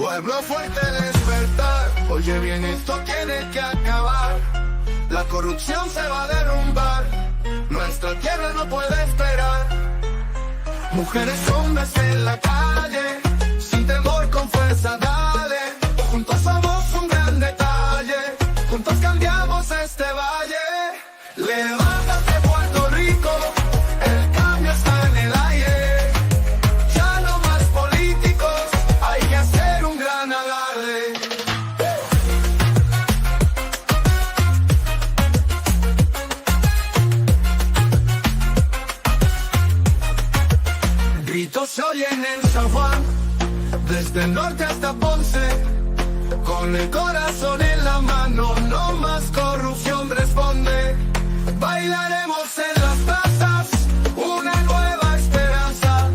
Pueblo fuerte despertar, oye bien, esto tiene que acabar. La corrupción se va a derrumbar, nuestra tierra no puede esperar. Mujeres, hombres en la calle, sin temor, con fuerza, dale. Juntos somos un gran detalle, juntos cambiamos este valle. Levántate, Puerto Rico, el cambio está en el aire. Ya no más políticos, hay que hacer un gran alarde. Gritos se oyen en San Juan, desde el norte hasta Ponce. Con el corazón en la mano, no más corrupción responde. Bailaremos en las plazas, una nueva esperanza.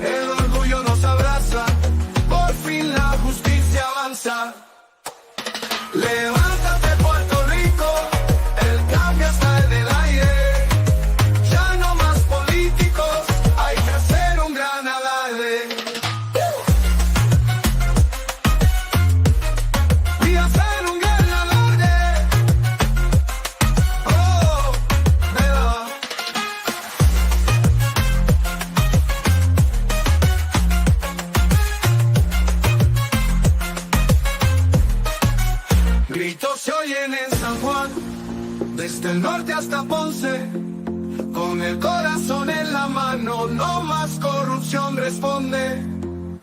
El orgullo nos abraza, por fin la justicia avanza. Levántate, Puerto Rico, el cambio está en el aire. Ya no más políticos, hay que hacer un gran alarde. Y hacer un gran alarde. Oh, vea. Gritos se oyen en San Juan, desde el norte hasta Ponce. Con el corazón en la mano, no más corrupción responde.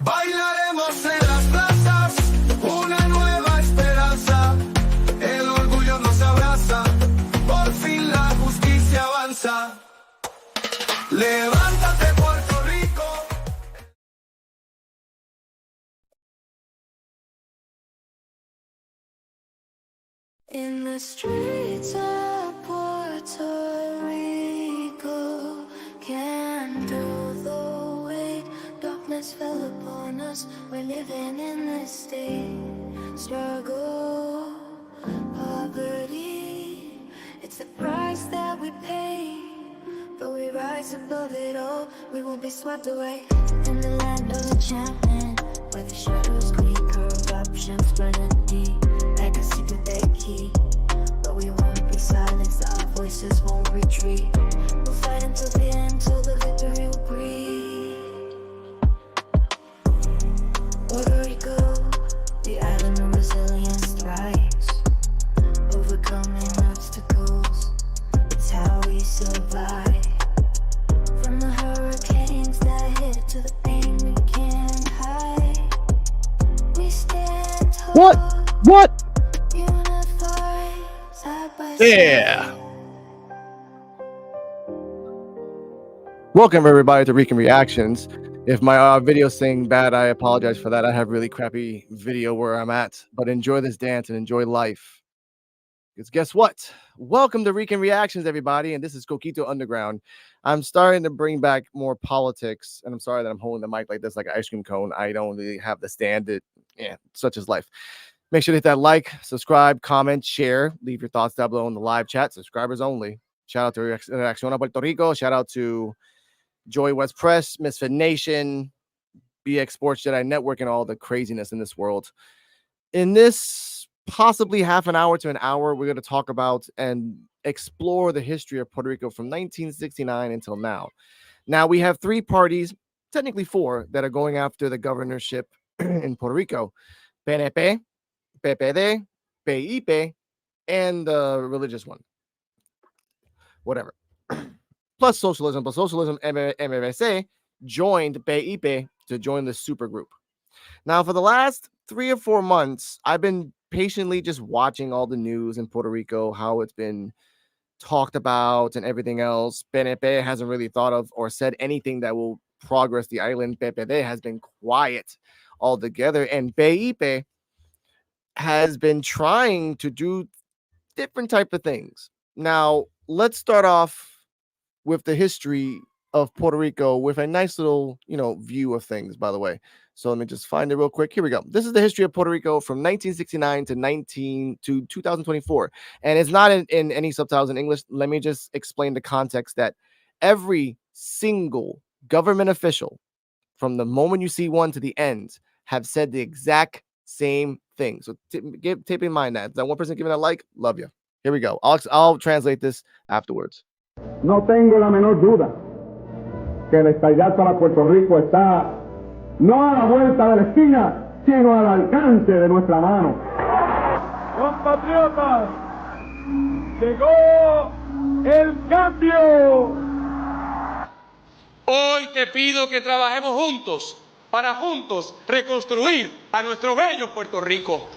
Bailaremos en las plazas, una nueva esperanza. El orgullo nos abraza, por fin la justicia avanza. Levántate, Puerto Rico. In the streets of Puerto Rico, can't do the weight. Darkness fell upon us. We're living in this state. Struggle, poverty, it's the price that we pay. But we rise above it all. We won't be swept away. In the land of enchantment, where the shadows creep, corruption's running deep. Like a secret they keep, but we won't be silenced. Our voices won't retreat. We'll fight until the end, till the victory will breathe. Puerto Rico, the island of resilience thrives, overcoming obstacles. It's how we survive. From the hurricanes that hit to the pain we can't hide, we stand tall. What? Unified, side by Yeah. side. Welcome everybody to Rican Reactions. If my video's saying bad, I apologize for that. I have really crappy video where I'm at, but enjoy this dance and enjoy life. Because guess what? Welcome to Rican Reactions, everybody, and this is Coquito Underground. I'm starting to bring back more politics, and I'm sorry that I'm holding the mic like this, like an ice cream cone. I don't really have the stand. Such is life. Make sure to hit that like, subscribe, comment, share. Leave your thoughts down below in the live chat. Subscribers only. Shout out to Reacciona Puerto Rico. Shout out to Joy West Press, Misfit Nation, BX Sports Jedi Network, and all the craziness in this world. In this possibly half an hour to an hour, we're going to talk about and explore the history of Puerto Rico from 1969 until now. Now, we have three parties, technically four, that are going after the governorship in Puerto Rico. PNP, PPD, PIP, and the religious one. Whatever. Plus socialism, but socialism, MFC, joined PIP to join the super group. Now, for the last 3 or 4 months, I've been patiently just watching all the news in Puerto Rico, how it's been talked about and everything else. PNP hasn't really thought of or said anything that will progress the island. PPD has been quiet altogether, and PIP has been trying to do different type of things. Now, let's start off with the history of Puerto Rico with a nice little, view of things, by the way. So let me just find it real quick. Here we go. This is the history of Puerto Rico from 1969 to 2024. And it's not in any subtitles in English. Let me just explain the context that every single government official, from the moment you see one to the end, have said the exact same thing. So tape in mind that. That one person giving a like, love you. Here we go. I'll translate this afterwards. No tengo la menor duda que la estabilidad para Puerto Rico está no a la vuelta de la esquina, sino al alcance de nuestra mano. Compatriotas, llegó el cambio. Hoy te pido que trabajemos juntos para juntos reconstruir a nuestro bello Puerto Rico.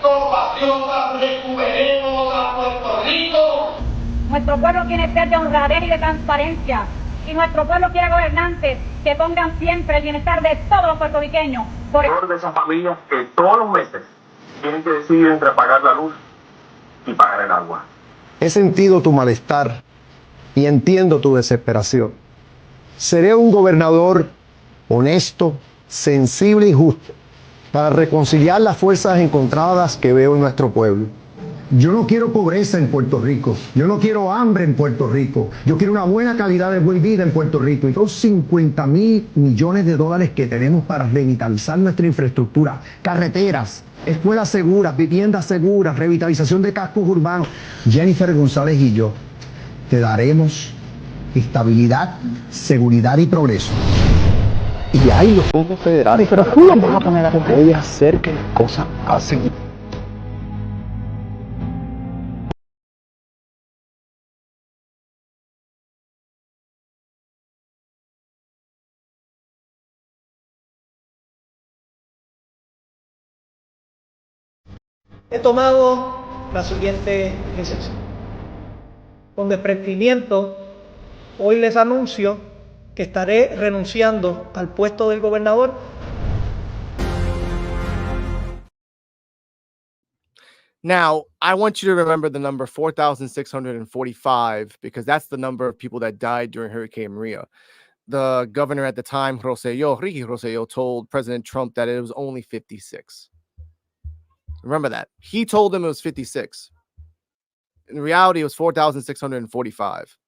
Compatriotas, recuperemos a Puerto Rico. Nuestro pueblo tiene sed de honradez y de transparencia. Y nuestro pueblo quiere gobernantes que pongan siempre el bienestar de todos los puertorriqueños. Por de esas familias que todos los meses tienen que decidir entre pagar la luz y pagar el agua. He sentido tu malestar y entiendo tu desesperación. Seré un gobernador honesto, sensible y justo para reconciliar las fuerzas encontradas que veo en nuestro pueblo. Yo no quiero pobreza en Puerto Rico, yo no quiero hambre en Puerto Rico, yo quiero una buena calidad de vida en Puerto Rico. Y los 50.000 millones de dólares que tenemos para revitalizar nuestra infraestructura, carreteras, escuelas seguras, viviendas seguras, revitalización de cascos urbanos. Jennifer González y yo te daremos estabilidad, seguridad y progreso. Y hay los fondos federales, pero tú los vas a poner a poder hacer que las cosas pasen. He tomado la siguiente decisión. Con desprendimiento, hoy les anuncio que estaré renunciando al puesto del gobernador. Now, I want you to remember the number 4,645 because that's the number of people that died during Hurricane Maria. The governor at the time, Ricky Rosselló, told President Trump that it was only 56. Remember that. He told him it was 56. In reality, it was 4,645.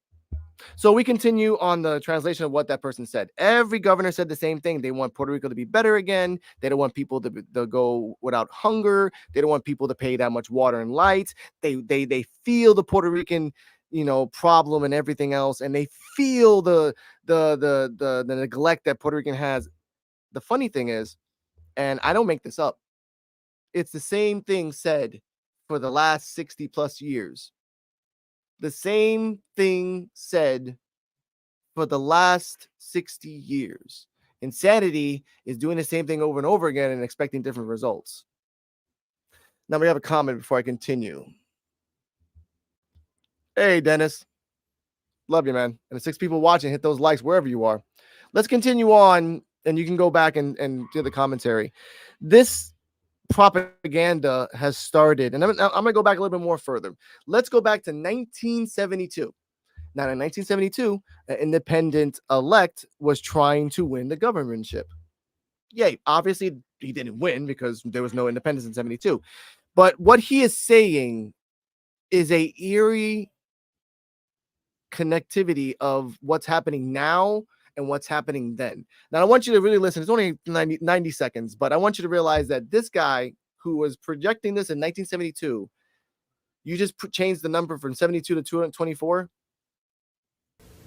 So we continue on the translation of what that person said. Every governor said the same thing. They want Puerto Rico to be better again. They don't want people to go without hunger. They don't want people to pay that much water and light. They feel the Puerto Rican, problem and everything else, and they feel the neglect that Puerto Rican has. The funny thing is, and I don't make this up, it's the same thing said for the last 60 plus years. The same thing said for the last 60 years. Insanity is doing the same thing over and over again and expecting different results. Now we have a comment before I continue. Hey, Dennis. Love you, man. And the 6 people watching, hit those likes wherever you are. Let's continue on, and you can go back and do the commentary. This propaganda has started, and I'm going to go back a little bit more further. Let's go back to 1972. Now, in 1972, an independent elect was trying to win the governorship. Yay, obviously he didn't win because there was no independence in 72. But what he is saying is a eerie connectivity of what's happening now and what's happening then. Now, I want you to really listen. It's only 90 seconds, but I want you to realize that this guy who was projecting this in 1972, you just changed the number from 72 to 224.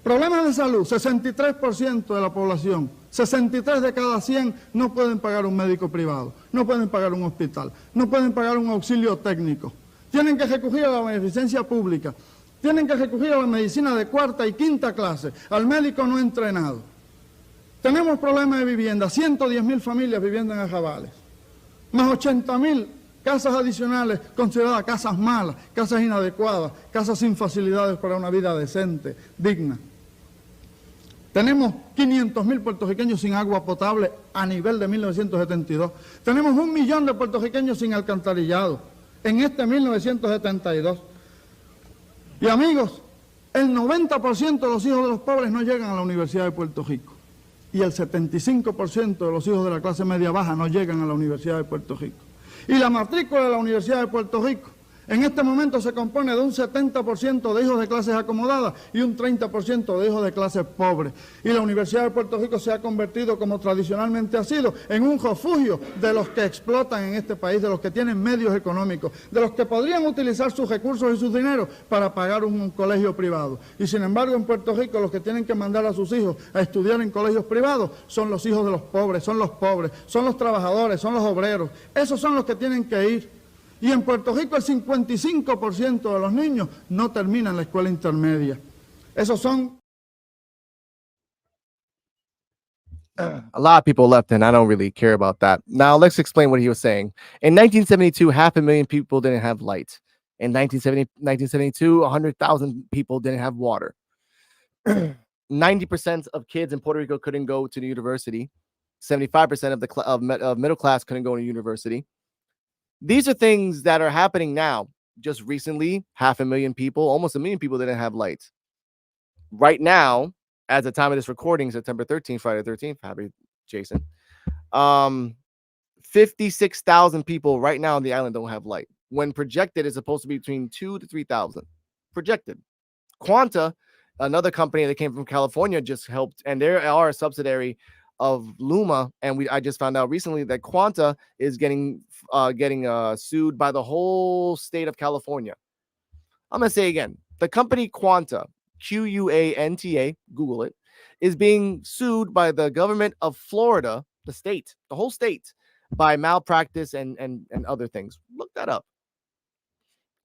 Problemas de salud, 63% de la población, 63 de cada 100 no pueden pagar un médico privado, no pueden pagar un hospital, no pueden pagar un auxilio técnico. Tienen que recurrir a la beneficencia pública. Tienen que recurrir a la medicina de 4ª y 5ª clase, al médico no entrenado. Tenemos problemas de vivienda, 110.000 familias viviendo en arrabales, más 80.000 casas adicionales consideradas casas malas, casas inadecuadas, casas sin facilidades para una vida decente, digna. Tenemos 500.000 puertorriqueños sin agua potable a nivel de 1972. Tenemos 1 millón de puertorriqueños sin alcantarillado en este 1972. Y amigos, el 90% de los hijos de los pobres no llegan a la Universidad de Puerto Rico. Y el 75% de los hijos de la clase media baja no llegan a la Universidad de Puerto Rico. Y la matrícula de la Universidad de Puerto Rico En este momento se compone de un 70% de hijos de clases acomodadas y un 30% de hijos de clases pobres. Y la Universidad de Puerto Rico se ha convertido, como tradicionalmente ha sido, en un refugio de los que explotan en este país, de los que tienen medios económicos, de los que podrían utilizar sus recursos y sus dineros para pagar un colegio privado. Y sin embargo, en Puerto Rico, los que tienen que mandar a sus hijos a estudiar en colegios privados son los hijos de los pobres, son los trabajadores, son los obreros. Esos son los que tienen que ir. Y en Puerto Rico el 55% de los niños no terminan la escuela intermedia. Esos son... A lot of people left, and I don't really care about that. Now, let's explain what he was saying. In 1972, 500,000 people didn't have light. In 1972, 100,000 people didn't have water. 90% of kids in Puerto Rico couldn't go to the university. 75% of the middle class couldn't go to university. These are things that are happening now. Just recently, 500,000 people, almost 1 million people didn't have lights. Right now, as the time of this recording, September 13th, Friday the 13th, happy Jason. 56,000 people right now on the island don't have light. When projected, it's supposed to be between 2,000 to 3,000. Projected. Quanta, another company that came from California, just helped, and they are a subsidiary of Luma, and I just found out recently that Quanta is getting sued by the whole state of California. I'm gonna say again, the company Quanta, Quanta, Google it, is being sued by the government of Florida, the state, the whole state, by malpractice and other things. Look that up.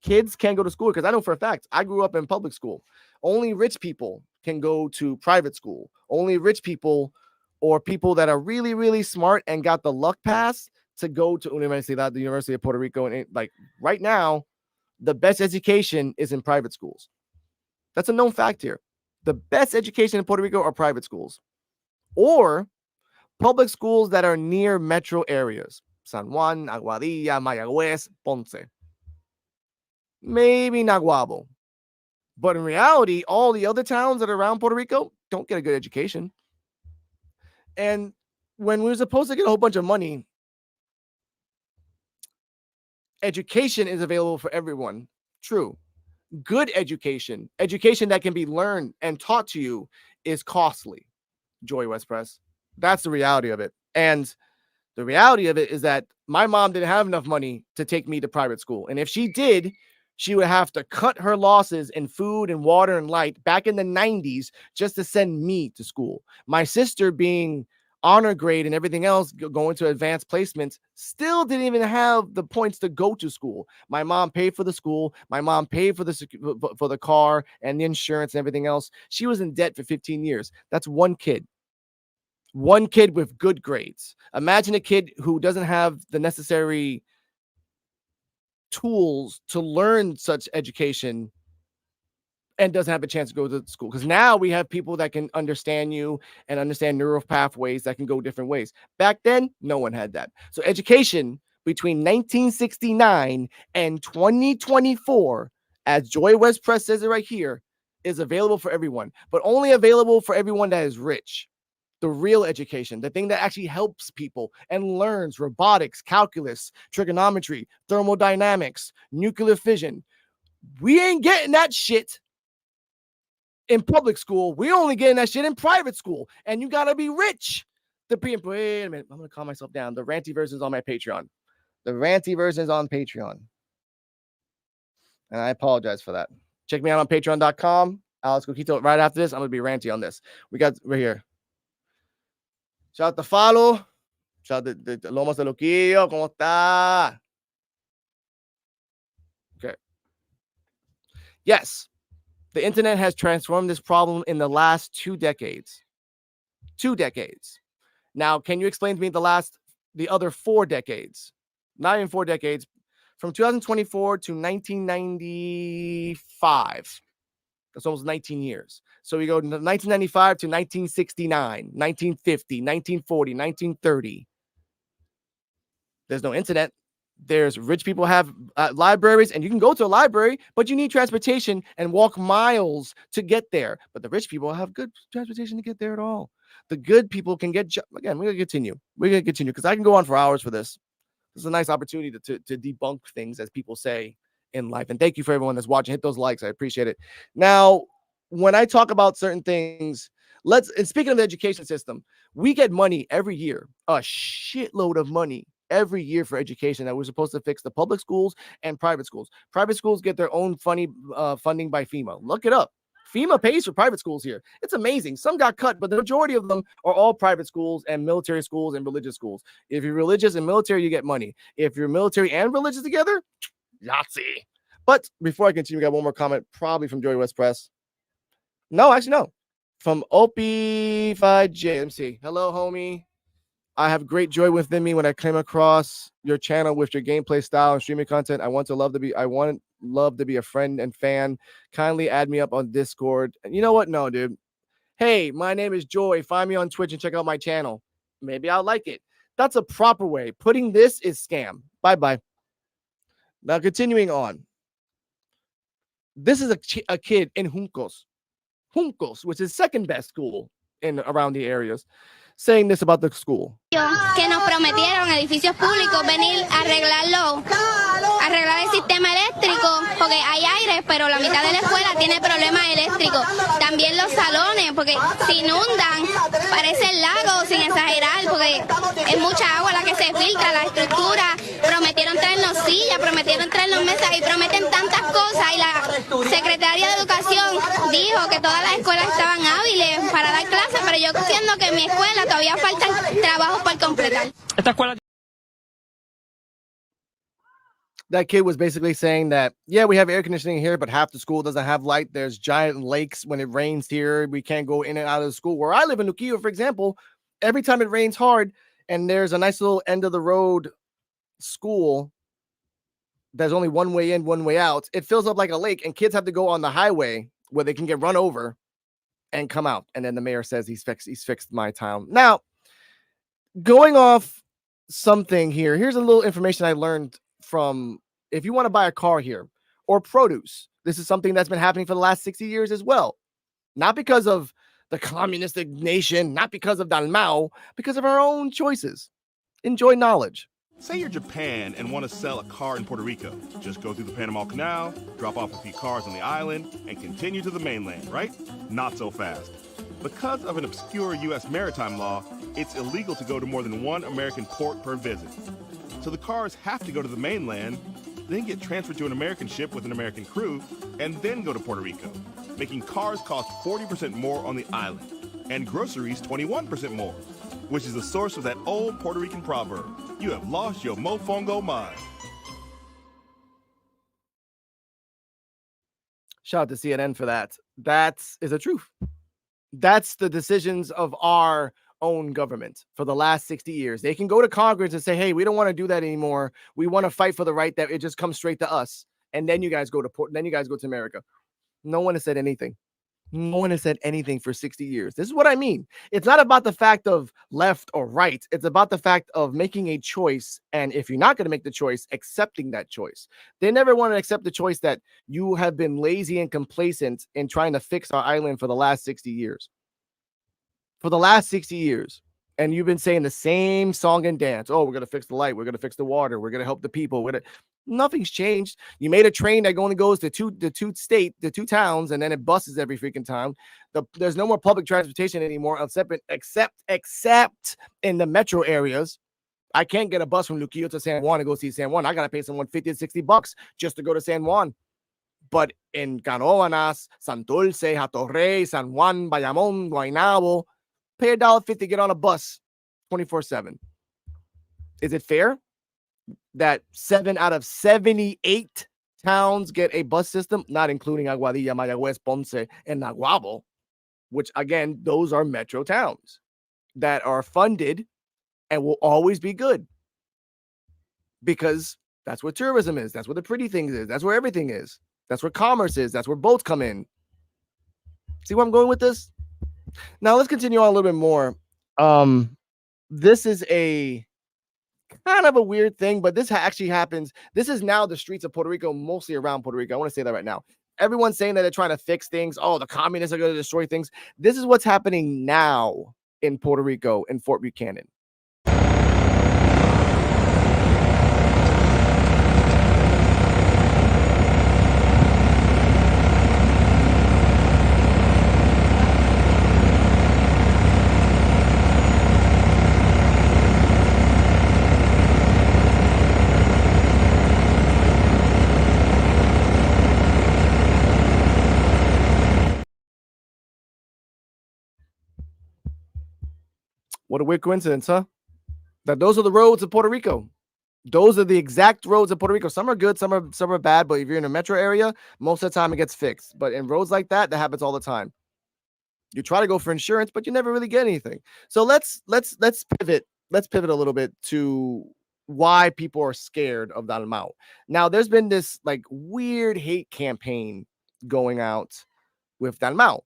Kids can't go to school because I know for a fact I grew up in public school. Only rich people can go to private school. Only rich people or people that are really, really smart and got the luck pass to go to the University of Puerto Rico. And like right now, the best education is in private schools. That's a known fact here. The best education in Puerto Rico are private schools or public schools that are near metro areas. San Juan, Aguadilla, Mayagüez, Ponce. Maybe Naguabo. But in reality, all the other towns that are around Puerto Rico don't get a good education. And when we were supposed to get a whole bunch of money, education is available for everyone. True. Good education that can be learned and taught to you is costly. Joy West Press. That's the reality of it. And the reality of it is that my mom didn't have enough money to take me to private school. And if she did, she would have to cut her losses in food and water and light back in the 90s just to send me to school. My sister, being honor grade and everything else, going to advanced placements, still didn't even have the points to go to school. My mom paid for the school. My mom paid for the car and the insurance and everything else. She was in debt for 15 years. That's one kid. One kid with good grades. Imagine a kid who doesn't have the necessary tools to learn such education and doesn't have a chance to go to school. Because now we have people that can understand you and understand neural pathways that can go different ways. Back then, no one had that. So education between 1969 and 2024, as Joy West Press says it right here, is available for everyone, but only available for everyone that is rich. The real education, the thing that actually helps people and learns robotics, calculus, trigonometry, thermodynamics, nuclear fission. We ain't getting that shit in public school. We only getting that shit in private school. And you got to be rich. Wait a minute. I'm going to calm myself down. The ranty version is on my Patreon. The ranty version is on Patreon. And I apologize for that. Check me out on patreon.com. Alex Coquito. Right after this, I'm going to be ranty on this. We got right here. Shout out to Follow. Shout out to Lomos de Loquillo. ¿Cómo está? Okay. Yes, the internet has transformed this problem in the last 2 decades. 2 decades. Now, can you explain to me the other 4 decades? Not even 4 decades. From 2024 to 1995. That's almost 19 years. So we go to 1995 to 1969, 1950, 1940, 1930. There's no internet. There's rich people have libraries, and you can go to a library, but you need transportation and walk miles to get there. But the rich people have good transportation to get there at all. The good people can get, again, we're going to continue. We're going to continue because I can go on for hours for this. This is a nice opportunity to debunk things, as people say in life. And thank you for everyone that's watching. Hit those likes. I appreciate it. Now, when I talk about certain things, and speaking of the education system, we get money every year, a shitload of money every year for education that we're supposed to fix the public schools and private schools. Private schools get their own funding by FEMA. Look it up. FEMA pays for private schools here. It's amazing. Some got cut, but the majority of them are all private schools and military schools and religious schools. If you're religious and military, you get money. If you're military and religious together, Yahtzee. But before I continue, we got one more comment, probably from Joey West Press. No, actually, no. From Opie5J. Let me see. Hello, homie. I have great joy within me when I came across your channel with your gameplay style and streaming content. I want love to be a friend and fan. Kindly add me up on Discord. And you know what? No, dude. Hey, my name is Joy. Find me on Twitch and check out my channel. Maybe I'll like it. That's a proper way. Putting this is scam. Bye-bye. Now, continuing on. This is a kid in Juncos, which is second best school around the areas, saying this about the school. Que nos prometieron edificios públicos venir a arreglar el sistema eléctrico, porque hay aire, pero la mitad de la escuela tiene problemas eléctricos. También los salones, porque se inundan, parece el lago, sin exagerar, porque es mucha agua la que se filtra, la estructura. Prometieron traernos sillas, prometieron traernos mesas y prometen tantas cosas. Y la secretaria de Educación dijo que todas las escuelas estaban hábiles para dar clases, pero yo siento que en mi escuela todavía faltan trabajos por completar. Esta escuela. That kid was basically saying that, yeah, we have air conditioning here, but half the school doesn't have light. There's giant lakes when it rains here. We can't go in and out of the school. Where I live in Luquillo, for example, every time it rains hard and there's a nice little end of the road school, there's only one way in, one way out. It fills up like a lake, and kids have to go on the highway where they can get run over and come out. And then the mayor says he's fixed my town. Now, going off something here, here's a little information I learned from, if you want to buy a car here or produce, this is something that's been happening for the last 60 years as well. Not because of the communistic nation, not because of Dalmau, because of our own choices. Enjoy knowledge. Say you're Japan and want to sell a car in Puerto Rico. Just go through the Panama Canal, drop off a few cars on the island, and continue to the mainland, right? Not so fast. Because of an obscure U.S. maritime law, it's illegal to go to more than one American port per visit. So the cars have to go to the mainland, then get transferred to an American ship with an American crew, and then go to Puerto Rico, making cars cost 40% more on the island, and groceries 21% more, which is the source of that old Puerto Rican proverb, you have lost your mofongo mind. Shout out to CNN for that. That is the truth. That's the decisions of our own government for the last 60 years. They can go to Congress and say, hey, we don't want to do that anymore. We want to fight for the right that it just comes straight to us. And then you guys go to America. No one has said anything. No one has said anything for 60 years. This is what I mean. It's not about the fact of left or right. It's about the fact of making a choice. And if you're not going to make the choice, accepting that choice. They never want to accept the choice that you have been lazy and complacent in trying to fix our island for the last 60 years. For the last 60 years. And you've been saying the same song and dance. Oh, we're going to fix the light. We're going to fix the water. We're going to help the people. Nothing's changed. You made a train that only goes to the two towns, and then it buses every freaking time. There's no more public transportation anymore, except in the metro areas. I can't get a bus from Luquillo to San Juan to go see San Juan. I got to pay someone $50 to $60 just to go to San Juan. But in Canóvanas, Santurce, Hatorrey, San Juan, Bayamón, Guaynabo, pay $1.50 to get on a bus 24/7. Is it fair that 7 out of 78 towns get a bus system, not including Aguadilla, Mayagüez, Ponce, and Naguabo, which, again, those are metro towns that are funded and will always be good because that's where tourism is. That's where the pretty things is. That's where everything is. That's where commerce is. That's where boats come in. See where I'm going with this? Now, let's continue on a little bit more. This is a kind of a weird thing, but this actually happens. This is now the streets of Puerto Rico, mostly around Puerto Rico. I want to say that right now. Everyone's saying that they're trying to fix things. Oh, the communists are going to destroy things. This is what's happening now in Puerto Rico, in Fort Buchanan. What a weird coincidence, huh? That those are the roads of Puerto Rico. Those are the exact roads of Puerto Rico. Some are good, some are bad, but if you're in a metro area, most of the time it gets fixed. But in roads like that happens all the time. You try to go for insurance, but you never really get anything. So let's pivot. Let's pivot a little bit to why people are scared of Dalmau. Now, there's been this like weird hate campaign going out with Dalmau.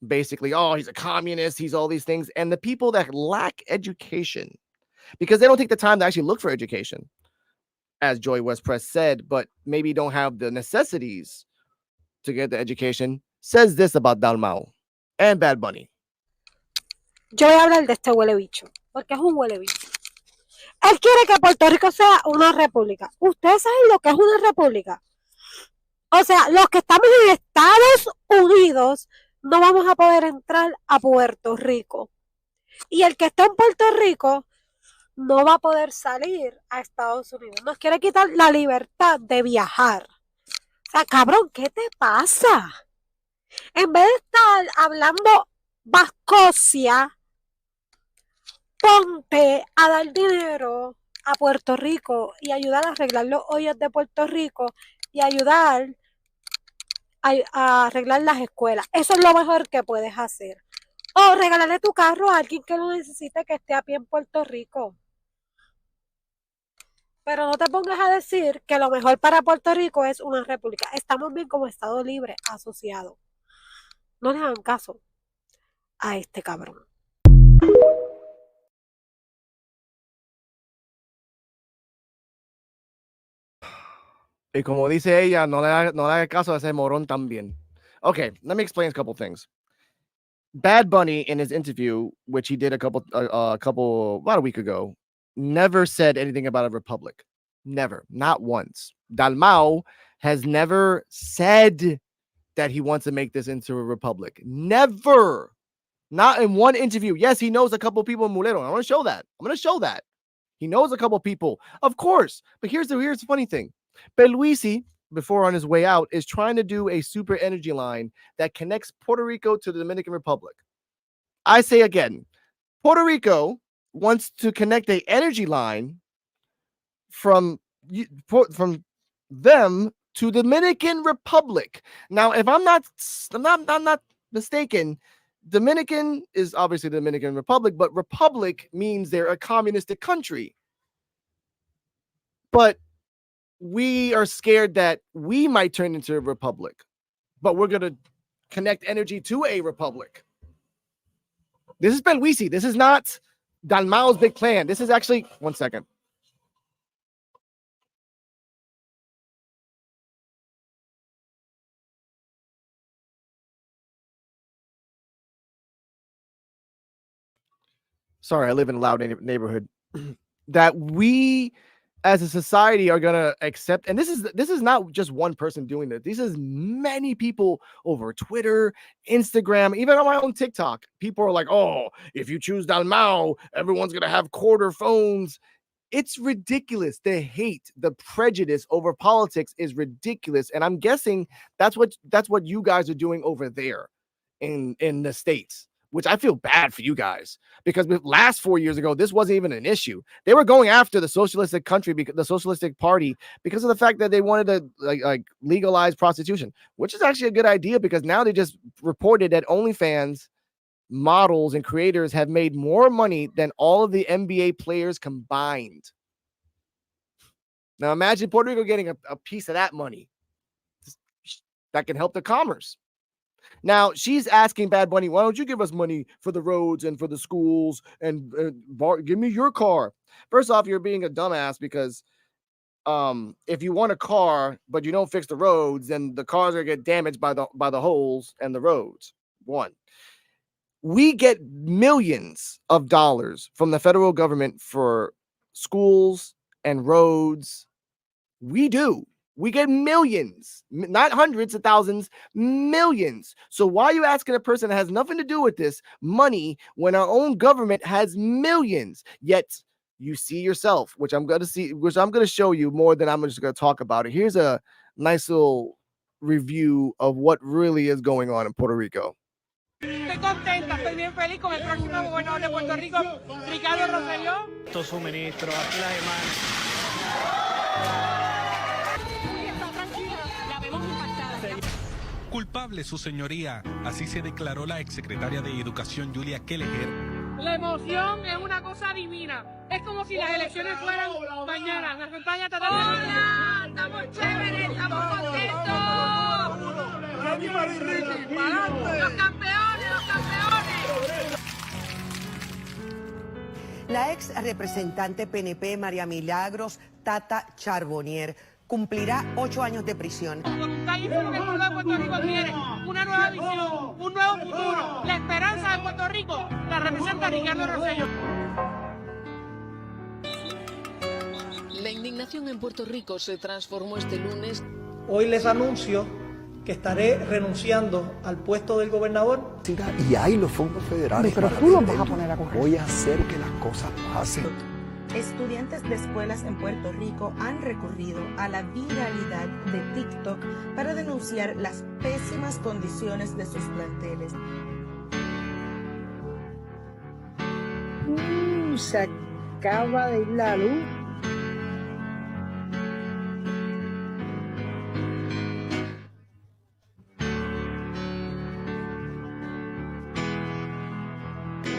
Basically, oh, he's a communist, he's all these things. And the people that lack education, because they don't take the time to actually look for education, as Joy West Press said, but maybe don't have the necessities to get the education, says this about Dalmau and Bad Bunny. Yo voy a hablar de este huele bicho, porque es un huele bicho. Él quiere que Puerto Rico sea una república. ¿Ustedes saben lo que es una república? O sea, los que estamos en Estados Unidos no vamos a poder entrar a Puerto Rico. Y el que está en Puerto Rico no va a poder salir a Estados Unidos. Nos quiere quitar la libertad de viajar. O sea, cabrón, ¿qué te pasa? En vez de estar hablando vascosia, ponte a dar dinero a Puerto Rico y ayudar a arreglar los hoyos de Puerto Rico y ayudar a arreglar las escuelas. Eso es lo mejor que puedes hacer. O regalarle tu carro a alguien que lo necesite, que esté a pie en Puerto Rico. Pero no te pongas a decir que lo mejor para Puerto Rico es una república. Estamos bien como Estado libre asociado. No le hagan caso a este cabrón. Y como dice ella, no le haga caso a ese morón también. Okay, let me explain a couple things. Bad Bunny, in his interview, which he did about a week ago, never said anything about a republic. Never, not once. Dalmau has never said that he wants to make this into a republic. Never. Not in one interview. Yes, he knows a couple people in Mulero. I want to show that. I'm going to show that. He knows a couple people, of course. But here's the funny thing. Peluisi, before on his way out, is trying to do a super energy line that connects Puerto Rico to the Dominican Republic. I say again, Puerto Rico wants to connect an energy line from them to Dominican Republic. Now, if I'm not mistaken, Dominican is obviously the Dominican Republic, but republic means they're a communistic country. But we are scared that we might turn into a republic, but we're going to connect energy to a republic. This is Peluisi. This is not Dalmau's big plan. This is actually, one second. Sorry, I live in a loud neighborhood. That we as a society are going to accept, and this is not just one person doing this. This is many people over Twitter, Instagram, even on my own TikTok. People are like, oh, if you choose Dalmau, everyone's going to have quarter phones. It's ridiculous. The hate, the prejudice over politics is ridiculous. And I'm guessing that's what you guys are doing over there in the States, which I feel bad for you guys, because last 4 years ago, this wasn't even an issue. They were going after the socialistic country, the socialistic party, because of the fact that they wanted to like legalize prostitution, which is actually a good idea, because now they just reported that OnlyFans models and creators have made more money than all of the NBA players combined. Now imagine Puerto Rico getting a piece of that money. That can help the commerce. Now she's asking Bad Bunny, why don't you give us money for the roads and for the schools and give me your car? First off, you're being a dumbass, because if you want a car but you don't fix the roads, then the cars are gonna get damaged by the holes and the roads. One, we get millions of dollars from the federal government for schools and roads. We do. We get millions, not hundreds of thousands, millions. So why are you asking a person that has nothing to do with this money when our own government has millions? Yet you see yourself, which I'm going to show you more than I'm just going to talk about it. Here's a nice little review of what really is going on in Puerto Rico. Estoy contenta, estoy bien feliz con el próximo gobernador de Puerto Rico, Ricardo Rosselló. Estos suministros, aquí las imágenes. Está tranquila, la vemos impactada. Culpable, su señoría. Así se declaró la exsecretaria de Educación, Julia Kelleher. La emoción es una cosa divina. Es como si las elecciones fueran mañana. La campaña está tan... ¡Hola! ¡Estamos chéveres! ¡Estamos contentos! ¡Los campeones! ¡Los campeones! La ex representante PNP María Milagros Tata Charbonnier cumplirá 8 años de prisión. Voluntad y lo que el pueblo de Puerto Rico quiere, una nueva visión, un nuevo futuro. La esperanza de Puerto Rico la representa Ricardo Rosselló. La indignación en Puerto Rico se transformó este lunes. Hoy les anuncio que estaré renunciando al puesto del gobernador. Y hay los fondos federales. Pero tú los vas a poner a correr. Voy a hacer que las cosas pasen. Estudiantes de escuelas en Puerto Rico han recurrido a la viralidad de TikTok para denunciar las pésimas condiciones de sus planteles. Se acaba de ir la luz.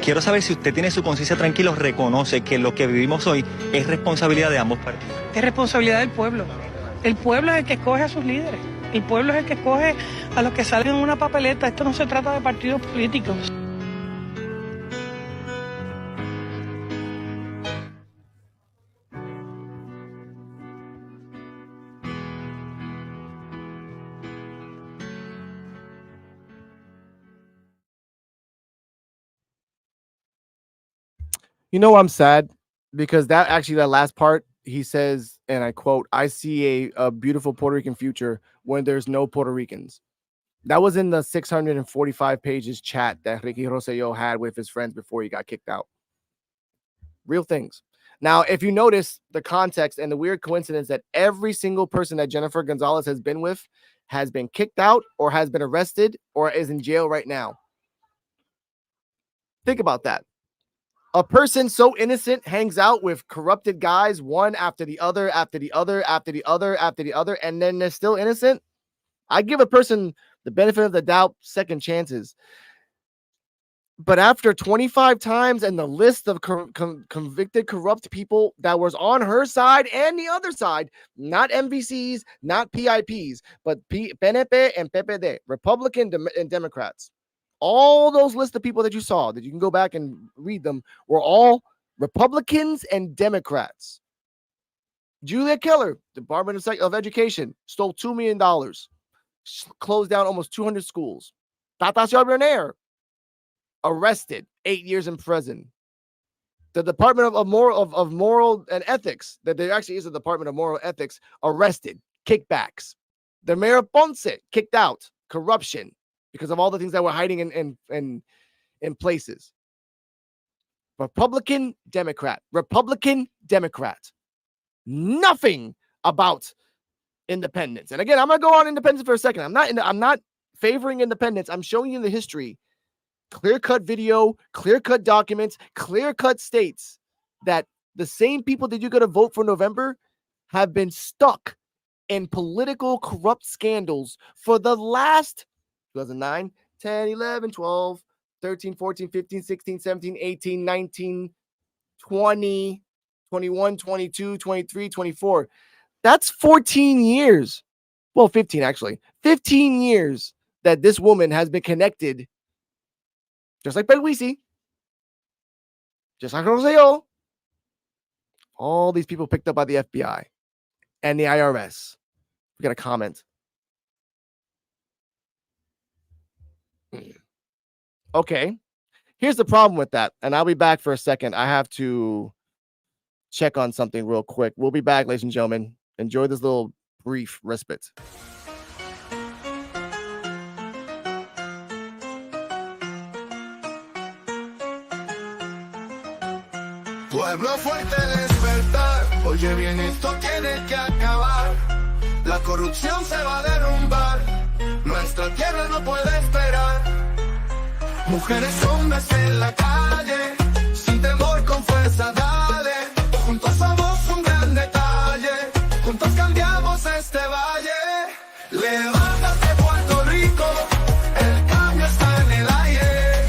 Quiero saber si usted tiene su conciencia tranquila, reconoce que lo que vivimos hoy es responsabilidad de ambos partidos. Es responsabilidad del pueblo. El pueblo es el que escoge a sus líderes. El pueblo es el que escoge a los que salen en una papeleta. Esto no se trata de partidos políticos. You know, I'm sad because that last part, he says, and I quote, "I see a beautiful Puerto Rican future when there's no Puerto Ricans." That was in the 645 pages chat that Ricky Rosselló had with his friends before he got kicked out. Real things. Now, if you notice the context and the weird coincidence that every single person that Jennifer Gonzalez has been with has been kicked out or has been arrested or is in jail right now. Think about that. A person so innocent hangs out with corrupted guys, one after the other, after the other, after the other, after the other, and then they're still innocent. I give a person the benefit of the doubt, second chances. But after 25 times and the list of convicted corrupt people that was on her side and the other side, not MVCs, not PIPs, but PNP and PPD, Republican and Democrats. All those lists of people that you saw, that you can go back and read them, were all Republicans and Democrats. Julia Keller, Department of Education, stole $2 million, closed down almost 200 schools. Tata Charbonnier, arrested, 8 years in prison. The Department of Moral and Ethics, that there actually is a Department of Moral Ethics, arrested, kickbacks. The Mayor of Ponce, kicked out, corruption, because of all the things that were hiding in places. Republican, Democrat. Nothing about independence. And again, I'm going to go on independence for a second. I'm not favoring independence. I'm showing you the history. Clear-cut video, clear-cut documents, clear-cut states that the same people that you're going to vote for November have been stuck in political corrupt scandals for the last 2009, 10, 11, 12, 13, 14, 15, 16, 17, 18, 19, 20, 21, 22, 23, 24. That's 14 years. Well, 15 actually. 15 years that this woman has been connected, just like Pelwisi, just like Rosselló. All these people picked up by the FBI and the IRS. We got a comment. Okay, here's the problem with that, and I'll be back for a second. I have to check on something real quick. We'll be back, ladies and gentlemen. Enjoy this little brief respite. Pueblo fuerte despertar, oye bien, esto tiene que acabar. La corrupción se va a derrumbar, nuestra tierra no puede esperar. Mujeres, hombres en la calle, sin temor, con fuerza, dale. Juntos somos un gran detalle, juntos cambiamos este valle. Levántate, Puerto Rico, el cambio está en el aire.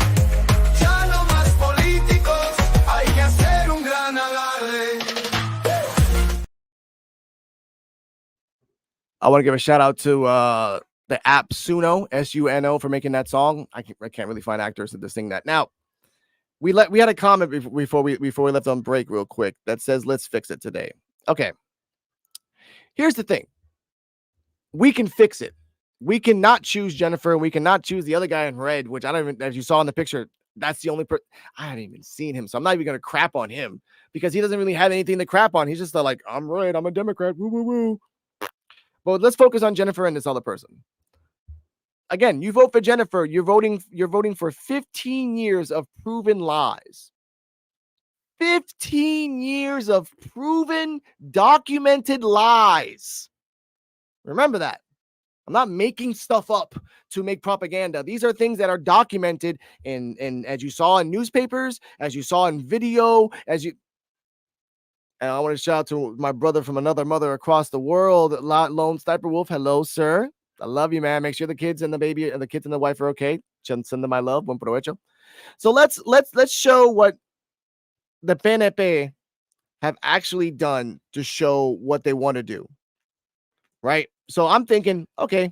Ya no más políticos, hay que hacer un gran alarde. I want to give a shout out to the app Suno, Suno, for making that song. I can't really find actors that sing that. Now, we had a comment before we left on break real quick that says let's fix it today. Okay. Here's the thing. We can fix it. We cannot choose Jennifer. We cannot choose the other guy in red, which I don't even, as you saw in the picture, that's the only person. I haven't even seen him, so I'm not even going to crap on him because he doesn't really have anything to crap on. He's just like, I'm red, I'm a Democrat, woo, woo, woo. But let's focus on Jennifer and this other person. Again, you vote for Jennifer, you're voting for 15 years of proven lies. 15 years of proven, documented lies. Remember that. I'm not making stuff up to make propaganda. These are things that are documented in as you saw in newspapers, as you saw in video, and I want to shout out to my brother from another mother across the world, Lone Sniper Wolf. Hello, sir. I love you, man. Make sure the kids and the wife are okay. Send them my love. Buen provecho. So let's show what the PNP have actually done to show what they want to do. Right? So I'm thinking, okay,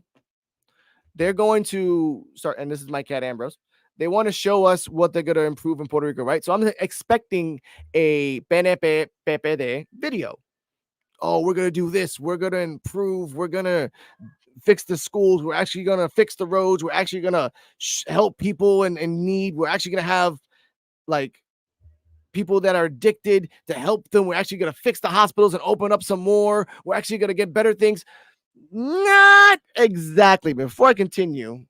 they're going to start, and this is my cat Ambrose. They want to show us what they're going to improve in Puerto Rico, right? So I'm expecting a PNP PPD video. Oh, we're going to do this. We're going to improve. We're going to fix the schools. We're actually going to fix the roads. We're actually going to help people in need. We're actually going to have like people that are addicted to help them. We're actually going to fix the hospitals and open up some more. We're actually going to get better things. Not exactly. Before I continue,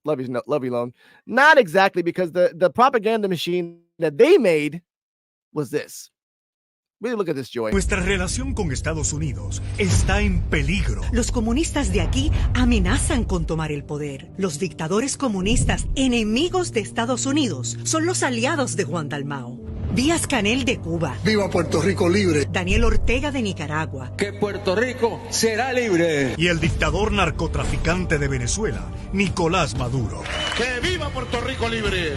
love you, Lone. Not exactly, because the propaganda machine that they made was this. Really look at this, Joy. Nuestra relación con Estados Unidos está en peligro. Los comunistas de aquí amenazan con tomar el poder. Los dictadores comunistas, enemigos de Estados Unidos, son los aliados de Juan Dalmao. Díaz Canel de Cuba. ¡Viva Puerto Rico libre! Daniel Ortega de Nicaragua. Que Puerto Rico será libre. Y el dictador narcotraficante de Venezuela, Nicolás Maduro. ¡Que viva Puerto Rico libre!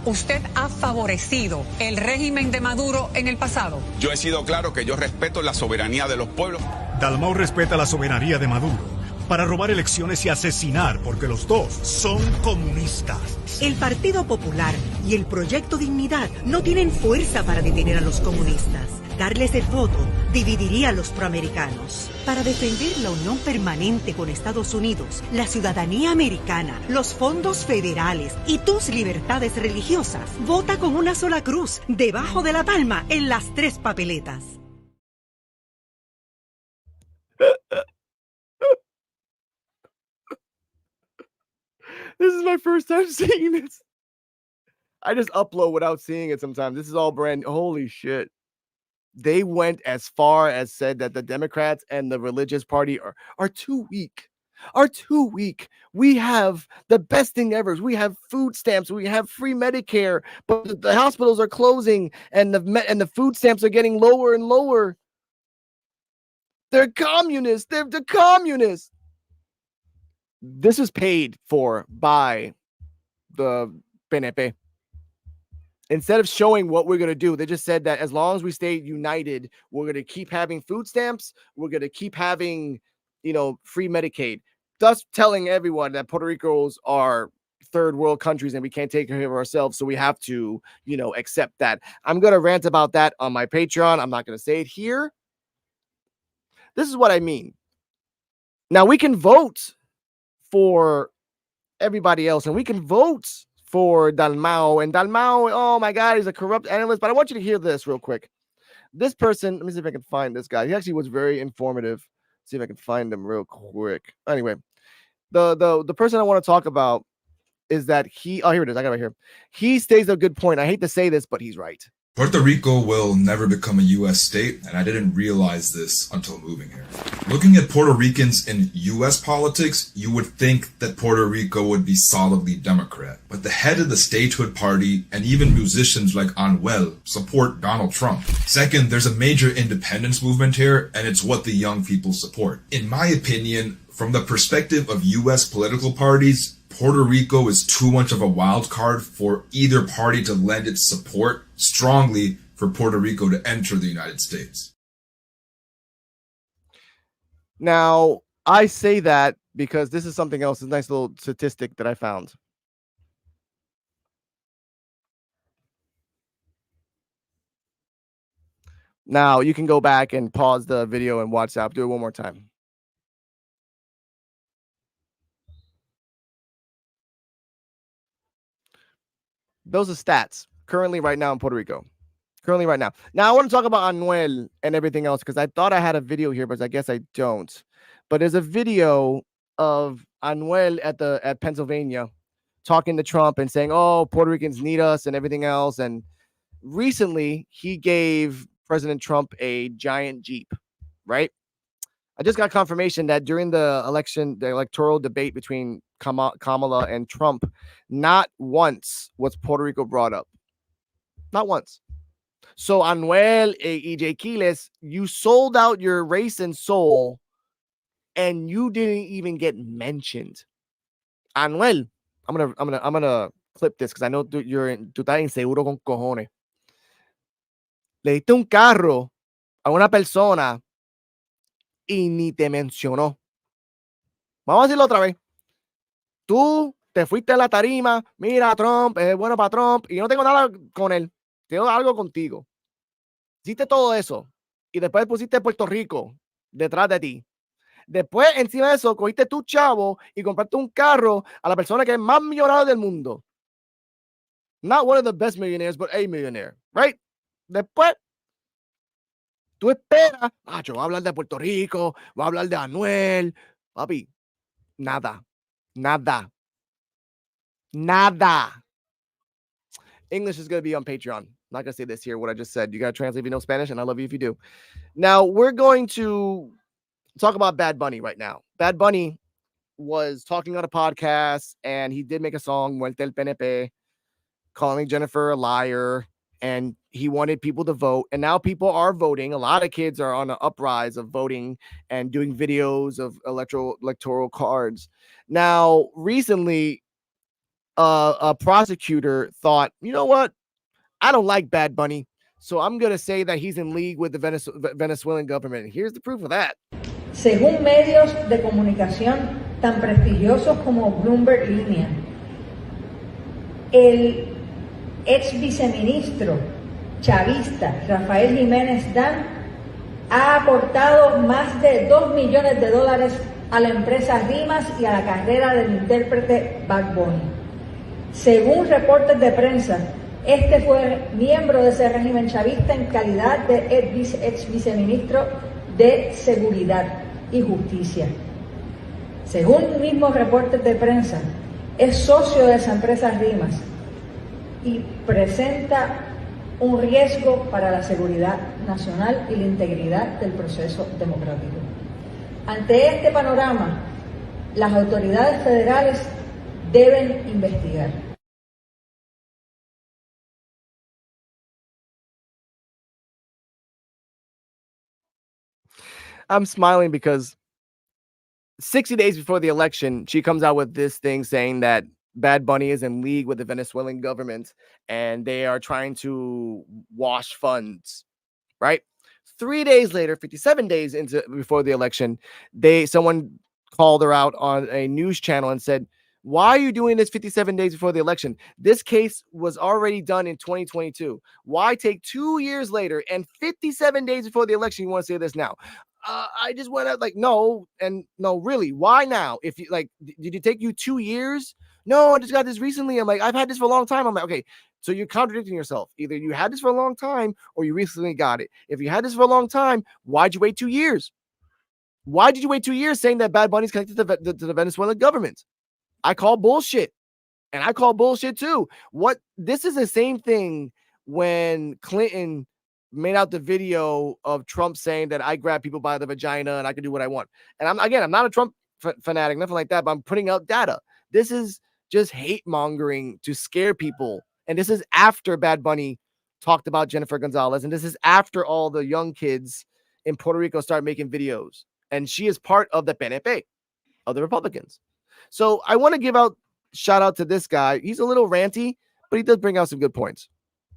¿Usted ha favorecido el régimen de Maduro en el pasado? Yo he sido claro que yo respeto la soberanía de los pueblos. Dalmau respeta la soberanía de Maduro para robar elecciones y asesinar, porque los dos son comunistas. El Partido Popular y el Proyecto Dignidad no tienen fuerza para detener a los comunistas. Darles el voto dividiría a los proamericanos. Para defender la unión permanente con Estados Unidos, la ciudadanía americana, los fondos federales y tus libertades religiosas, vota con una sola cruz, debajo de la palma, en las 3 papeletas. This is my first time seeing this. I just upload without seeing it sometimes. This is all brand. Holy shit. They went as far as said that the Democrats and the religious party are too weak. Are too weak. We have the best thing ever. We have food stamps. We have free Medicare, but the hospitals are closing and the food stamps are getting lower and lower. They're communists. They're the communists. This is paid for by the PNP. Instead of showing what we're going to do, they just said that as long as we stay united, we're going to keep having food stamps. We're going to keep having, free Medicaid. Thus telling everyone that Puerto Ricos are third world countries and we can't take care of ourselves. So we have to, accept that. I'm going to rant about that on my Patreon. I'm not going to say it here. This is what I mean. Now we can vote for everybody else, and we can vote for Dalmau. And Dalmau, oh my God, he's a corrupt analyst. But I want you to hear this real quick. This person, let me see if I can find this guy. He actually was very informative. See if I can find him real quick. Anyway, the person I want to talk about is that here it is. I got it right here. He states a good point. I hate to say this, but he's right. Puerto Rico will never become a U.S. state, and I didn't realize this until moving here. Looking at Puerto Ricans in U.S. politics, you would think that Puerto Rico would be solidly Democrat. But the head of the statehood party and even musicians like Anuel support Donald Trump. Second, there's a major independence movement here, and it's what the young people support. In my opinion, from the perspective of U.S. political parties, Puerto Rico is too much of a wild card for either party to lend its support strongly for Puerto Rico to enter the United States. Now, I say that because this is something else, a nice little statistic that I found. Now, you can go back and pause the video and watch that. Do it one more time. Those are stats currently right now in Puerto Rico. Currently right now. Now, I want to talk about Anuel and everything else because I thought I had a video here, but I guess I don't. But there's a video of Anuel at Pennsylvania talking to Trump and saying, oh, Puerto Ricans need us and everything else. And recently, he gave President Trump a giant Jeep, right? I just got confirmation that during the electoral debate between Kamala and Trump, not once was Puerto Rico brought up. Not once. So, Anuel, EJ Quiles, you sold out your race and soul, and you didn't even get mentioned. Anuel, I'm gonna clip this because I know tú estás inseguro con cojones. Le diste un carro a una persona y ni te mencionó. Vamos a decirlo otra vez. Tú te fuiste a la tarima, mira, Trump, es bueno para Trump, y yo no tengo nada con él. Tengo algo contigo. Hiciste todo eso y después pusiste Puerto Rico detrás de ti. Después, encima de eso, cogiste tu chavo y compraste un carro a la persona que es más millonaria del mundo. Not one of the best millionaires, but a millionaire, right? Después, tú esperas, yo voy a hablar de Puerto Rico, voy a hablar de Anuel. Papi, nada. English is going to be on Patreon. I'm not going to say this here, what I just said. You got to translate if you know Spanish, and I love you if you do. Now, we're going to talk about Bad Bunny right now. Bad Bunny was talking on a podcast, and he did make a song, Muerte el PNP, calling Jennifer a liar, and he wanted people to vote. And now people are voting. A lot of kids are on an uprise of voting and doing videos of electoral cards. Now, recently, a prosecutor thought, you know what? I don't like Bad Bunny, so I'm going to say that he's in league with the Venezuelan government. Here's the proof of that. Según medios de comunicación tan prestigiosos como Bloomberg Línea, el ex viceministro chavista Rafael Jiménez Dan ha aportado más de $2 millones a la empresa Rimas y a la carrera del intérprete Bad Bunny. Según reportes de prensa, este fue miembro de ese régimen chavista en calidad de ex viceministro de Seguridad y Justicia. Según mismos reportes de prensa, es socio de esa empresa Rimas y presenta un riesgo para la seguridad nacional y la integridad del proceso democrático. Ante este panorama, las autoridades federales deben investigar. I'm smiling because 60 days before the election, she comes out with this thing saying that Bad Bunny is in league with the Venezuelan government and they are trying to wash funds, right? 3 days later, 57 days before the election, someone called her out on a news channel and said, why are you doing this 57 days before the election? This case was already done in 2022. Why take 2 years later and 57 days before the election? You want to say this now? I just went out like, no, really. Why now? If you like, did it take you 2 years? No, I just got this recently. I'm like, I've had this for a long time. I'm like, okay, so you're contradicting yourself. Either you had this for a long time or you recently got it. If you had this for a long time, why'd you wait 2 years? Why did you wait 2 years saying that Bad Bunny's connected to the Venezuelan government? I call bullshit. And I call bullshit too. This is the same thing when Clinton made out the video of Trump saying that I grab people by the vagina and I can do what I want. And I'm not a Trump fanatic, nothing like that, but I'm putting out data. This is just hate mongering to scare people. And this is after Bad Bunny talked about Jennifer Gonzalez. And this is after all the young kids in Puerto Rico start making videos. And she is part of the PNP, of the Republicans. So I want to give out shout out to this guy. He's a little ranty, but he does bring out some good points.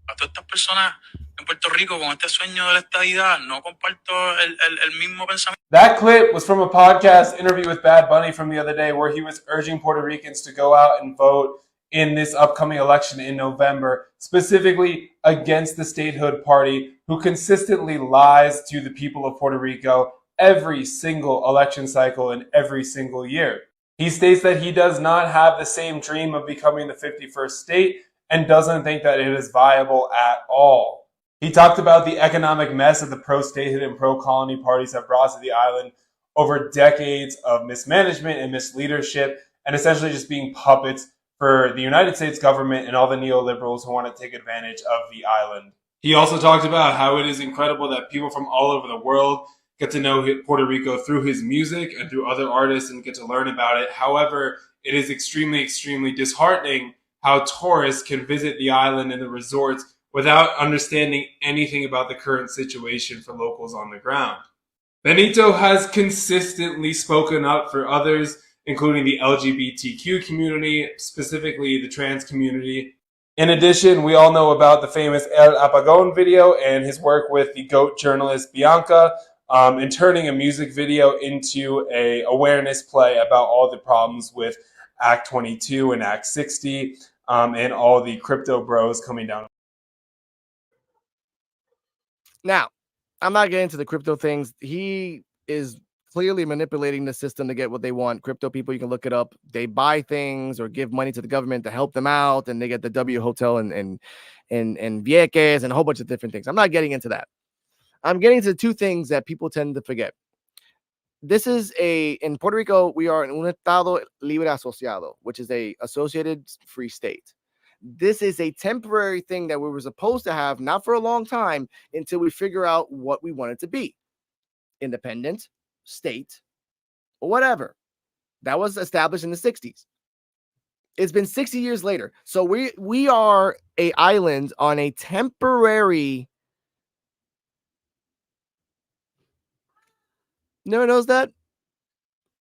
A todas estas personas en Puerto Rico con este sueño de la estadidad, no comparto el mismo pensamiento. That clip was from a podcast interview with Bad Bunny from the other day where he was urging Puerto Ricans to go out and vote in this upcoming election in November, specifically against the statehood party, who consistently lies to the people of Puerto Rico every single election cycle and every single year. He states that he does not have the same dream of becoming the 51st state and doesn't think that it is viable at all. He talked about the economic mess that the pro-statehood and pro-colony parties have brought to the island over decades of mismanagement and misleadership, and essentially just being puppets for the United States government and all the neoliberals who want to take advantage of the island. He also talked about how it is incredible that people from all over the world get to know Puerto Rico through his music and through other artists and get to learn about it. However, it is extremely, extremely disheartening how tourists can visit the island and the resorts without understanding anything about the current situation for locals on the ground. Benito has consistently spoken up for others, including the LGBTQ community, specifically the trans community. In addition, we all know about the famous El Apagón video and his work with the GOAT journalist Bianca, in turning a music video into a awareness play about all the problems with Act 22 and Act 60, and all the crypto bros coming down. Now, I'm not getting into the crypto things. He is clearly manipulating the system to get what they want. Crypto people, you can look it up. They buy things or give money to the government to help them out, and they get the W Hotel and Vieques and a whole bunch of different things. I'm not getting into that. I'm getting into two things that people tend to forget. This is in Puerto Rico, we are in un estado libre asociado, which is a associated free state. This is a temporary thing that we were supposed to have, not for a long time, until we figure out what we want it to be. Independent, state, or whatever. That was established in the 60s. It's been 60 years later. So we are a island on a temporary. Never knows that?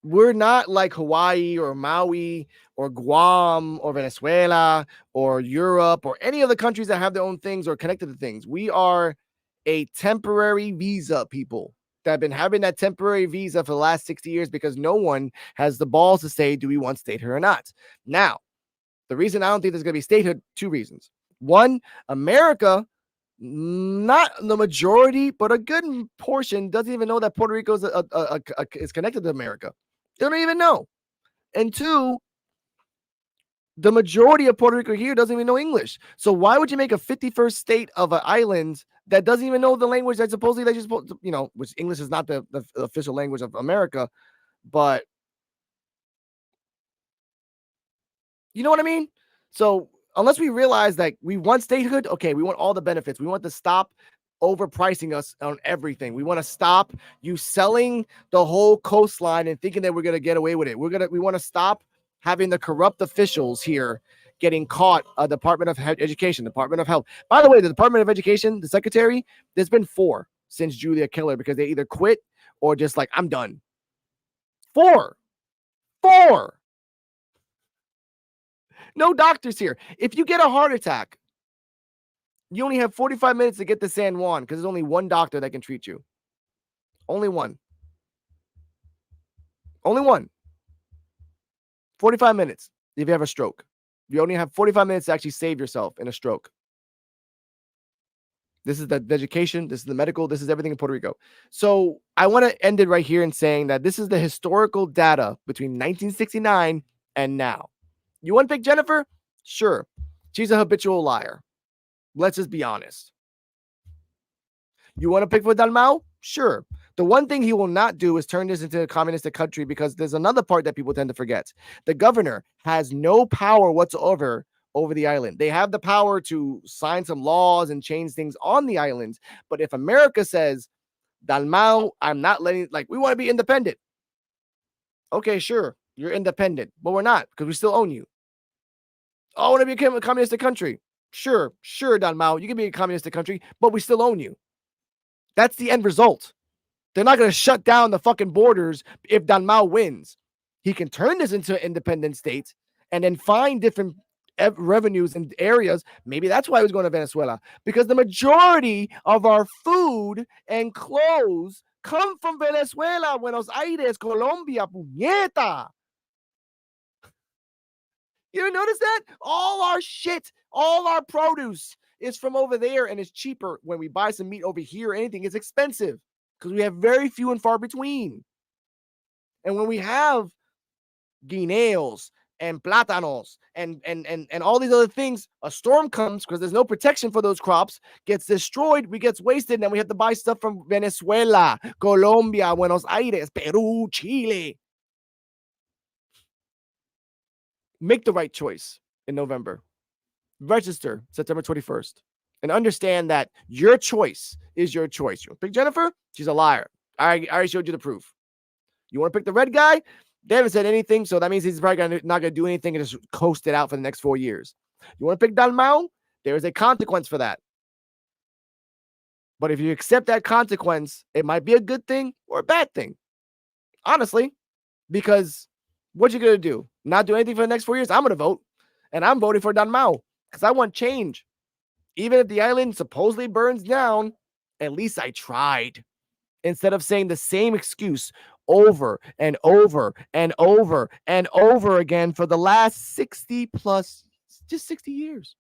We're not like Hawaii or Maui or Guam or Venezuela or Europe or any other countries that have their own things or connected to things. We are a temporary visa people that have been having that temporary visa for the last 60 years because no one has the balls to say, do we want statehood or not? Now, the reason I don't think there's going to be statehood, two reasons. One, America, not the majority, but a good portion doesn't even know that Puerto Rico is connected to America. They don't even know. And two, the majority of Puerto Rico here doesn't even know English. So why would you make a 51st state of an island that doesn't even know the language that supposedly they're supposed to, which English is not the official language of America, but you know what I mean? So unless we realize that we want statehood, okay, we want all the benefits. We want to stop overpricing us on everything. We want to stop you selling the whole coastline and thinking that we're going to get away with it. We want to stop having the corrupt officials here getting caught. Department of Education, Department of Health. By the way, the Department of Education, the secretary, there's been 4 since Julia Keller because they either quit or just like, I'm done. 4. No doctors here. If you get a heart attack, you only have 45 minutes to get to San Juan because there's only one doctor that can treat you. Only one. 45 minutes if you have a stroke. You only have 45 minutes to actually save yourself in a stroke. This is the education. This is the medical. This is everything in Puerto Rico. So I want to end it right here in saying that this is the historical data between 1969 and now. You want to pick Jennifer? Sure. She's a habitual liar. Let's just be honest. You want to pick for Dalmau? Sure. The one thing he will not do is turn this into a communistic country because there's another part that people tend to forget. The governor has no power whatsoever over the island. They have the power to sign some laws and change things on the island. But if America says, Dalmau, I'm not letting, like, we want to be independent. Okay, sure, you're independent, but we're not because we still own you. Oh, I want to become a communistic country. Sure, Dalmau, you can be a communistic country, but we still own you. That's the end result. They're not going to shut down the fucking borders if Dalmau wins. He can turn this into an independent state and then find different revenues in areas. Maybe that's why he was going to Venezuela, because the majority of our food and clothes come from Venezuela, Buenos Aires, Colombia, puñeta. You ever notice that? All our shit, all our produce is from over there, and it's cheaper. When we buy some meat over here, anything is expensive because we have very few and far between. And when we have guineos and plátanos and all these other things, a storm comes because there's no protection for those crops, gets destroyed, we gets wasted, and then we have to buy stuff from Venezuela, Colombia, Buenos Aires, Peru, Chile. Make the right choice in November. Register September 21st. And understand that your choice is your choice. You want to pick Jennifer? She's a liar. I already showed you the proof. You want to pick the red guy? They haven't said anything, so that means he's probably not going to do anything and just coast it out for the next 4 years. You want to pick Dalmau? There is a consequence for that. But if you accept that consequence, it might be a good thing or a bad thing. Honestly, because what you going to do? Not do anything for the next 4 years? I'm going to vote. And I'm voting for Dalmau because I want change. Even if the island supposedly burns down, at least I tried. Instead of saying the same excuse over and over and over and over again for the last 60 years.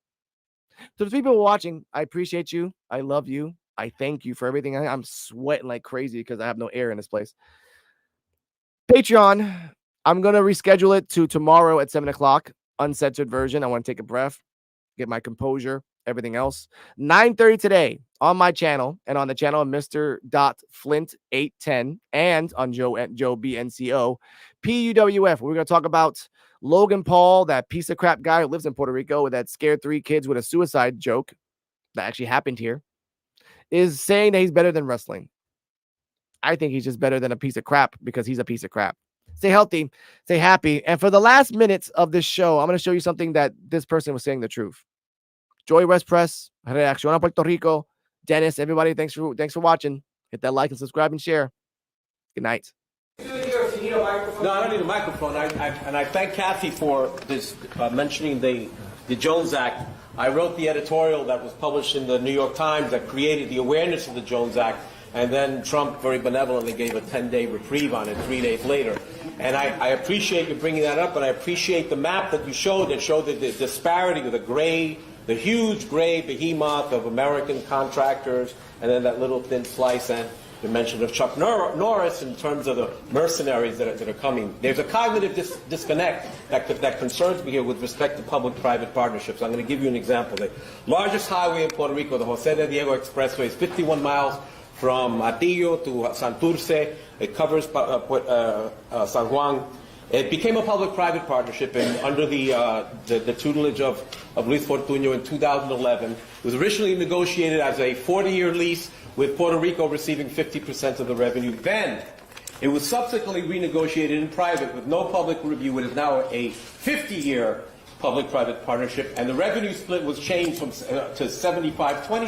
So the people watching, I appreciate you. I love you. I thank you for everything. I'm sweating like crazy because I have no air in this place. Patreon, I'm going to reschedule it to tomorrow at 7 o'clock. Uncensored version. I want to take a breath, get my composure, everything else. 9:30 today on my channel and on the channel of Mr. Flint 810 and on Joe BNCO PUWF. We're going to talk about Logan Paul, that piece of crap guy who lives in Puerto Rico with that scared 3 kids with a suicide joke that actually happened here, is saying that he's better than wrestling. I think he's just better than a piece of crap because he's a piece of crap. Stay healthy, stay happy. And for the last minutes of this show, I'm going to show you something that this person was saying the truth. Joey West Press, Reacciona a Puerto Rico, Dennis, everybody, thanks for watching. Hit that like and subscribe and share. Good night. No, I don't need a microphone. I thank Kathy for this mentioning the Jones Act. I wrote the editorial that was published in the New York Times that created the awareness of the Jones Act, and then Trump very benevolently gave a 10-day reprieve on it 3 days later. And I appreciate you bringing that up, and I appreciate the map that you showed that showed the disparity of the huge gray behemoth of American contractors, and then that little thin slice, and the mention of Chuck Norris in terms of the mercenaries that are coming. There's a cognitive disconnect that concerns me here with respect to public-private partnerships. I'm going to give you an example. The largest highway in Puerto Rico, the Jose de Diego Expressway, is 51 miles from Atillo to Santurce. It covers San Juan. It became a public-private partnership under the tutelage of Luis Fortuño in 2011. It was originally negotiated as a 40-year lease with Puerto Rico receiving 50% of the revenue. Then it was subsequently renegotiated in private with no public review. It is now a 50-year public-private partnership, and the revenue split was changed to 75-25.